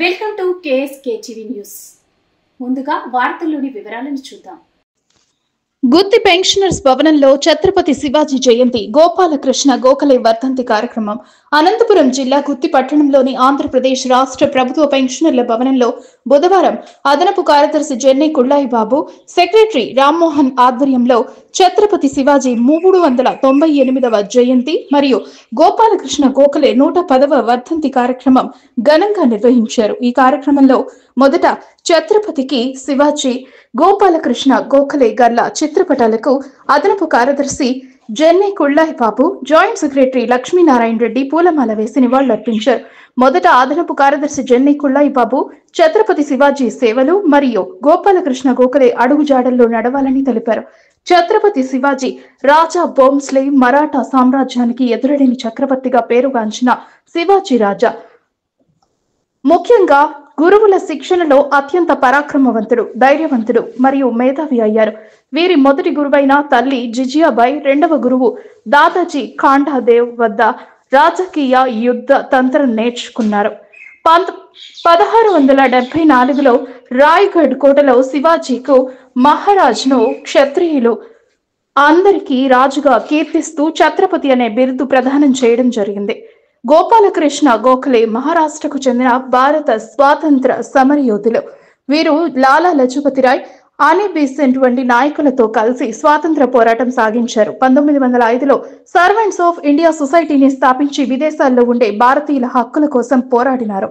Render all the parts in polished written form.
Welcome to KSKTV news. ముందుగా వార్తల్లోని వివరాలను చూద్దాం. గుత్తి పెన్షనర్స్ భవనంలో ఛత్రపతి శివాజీ జయంతి గోపాలకృష్ణ గోఖలే వర్ధంతి కార్యక్రమం అనంతపురం జిల్లా గుత్తి పట్టణంలోని ఆంధ్రప్రదేశ్ రాష్ట్ర ప్రభుత్వ పెన్షనర్ల భవనంలో బుధవారం అదనపు కార్యదర్శి జెన్నై కుళ్ళాయి బాబు, సెక్రటరీ రామ్మోహన్ ఆధ్వర్యంలో ఛత్రపతి శివాజీ 398వ జయంతి మరియు గోపాలకృష్ణ గోఖలే 110వ వర్ధంతి కార్యక్రమం ఘనంగా నిర్వహించారు. ఈ కార్యక్రమంలో మొదట ఛత్రపతికి శివాజీ, గోపాలకృష్ణ గోఖలే గర్ల చిత్రపటాలకు అదనపు కార్యదర్శి జెన్నై కుళ్ళాయి బాబు, జాయింట్ సెక్రటరీ లక్ష్మీనారాయణ రెడ్డి పూలమాల వేసి నివాళులర్పించారు. మొదట అదనపు కార్యదర్శి జెన్నై కుళ్ళాయి బాబు ఛత్రపతి శివాజీ సేవలు మరియు గోపాలకృష్ణ గోఖలే అడుగుజాడల్లో నడవాలని తెలిపారు. ఛత్రపతి శివాజీ రాజా భోంస్లే మరాఠా సామ్రాజ్యానికి ఎదురడని చక్రవర్తిగా పేరుగాంచిన శివాజీ రాజా ముఖ్యంగా గురువుల శిక్షణలో అత్యంత పరాక్రమవంతుడు, ధైర్యవంతుడు మరియు మేధావి అయ్యారు. వీరి మొదటి గురువైన తల్లి జిజియాబాయి, రెండవ గురువు దాదాజీ ఖాండాదేవ్ వద్ద రాజకీయ యుద్ధ తంత్రం నేర్చుకున్నారు. 1674లో రాయ్గఢ్ కోటలో శివాజీకు మహారాజ్ను క్షత్రియులు అందరికీ రాజుగా కీర్తిస్తూ ఛత్రపతి అనే బిరుదు ప్రదానం చేయడం జరిగింది. గోపాలకృష్ణ గోఖలే మహారాష్ట్రకు చెందిన భారత స్వాతంత్ర సమరయోధులు. వీరు లాలా లజపతి రాయ్, ఆనీ బెసెంట్ వంటి నాయకులతో కలిసి స్వాతంత్ర పోరాటం సాగించారు. 1905లో సర్వెంట్స్ ఆఫ్ ఇండియా సొసైటీని స్థాపించి విదేశాల్లో ఉండే భారతీయుల హక్కుల కోసం పోరాడినారు.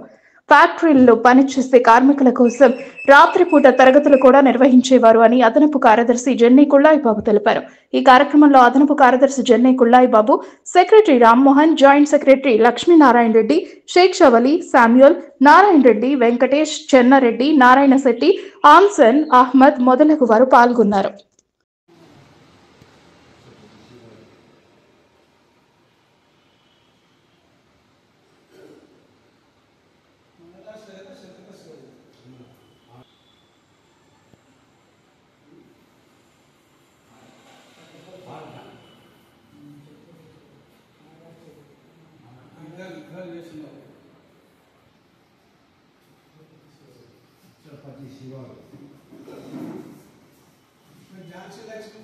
ఫ్యాక్టరీలలో పనిచేసే కార్మికుల కోసం రాత్రిపూట తరగతులు కూడా నిర్వహించేవారు అని అదనపు కార్యదర్శి జెన్నై కుళ్ళాయి బాబు తెలిపారు. ఈ కార్యక్రమంలో అదనపు కార్యదర్శి Jennai Kullayi Babu, secretary Rammohan, joint secretary Lakshminarayana Reddy, Sheikh Shavali, Samuel, Narayana Reddy, Venkatesh, Chennareddy, Narayana Shetty, Anson Ahmed మొదలగు వారు పాల్గొన్నారు. छत्रपति शिवाजी झांसी लक्ष्मी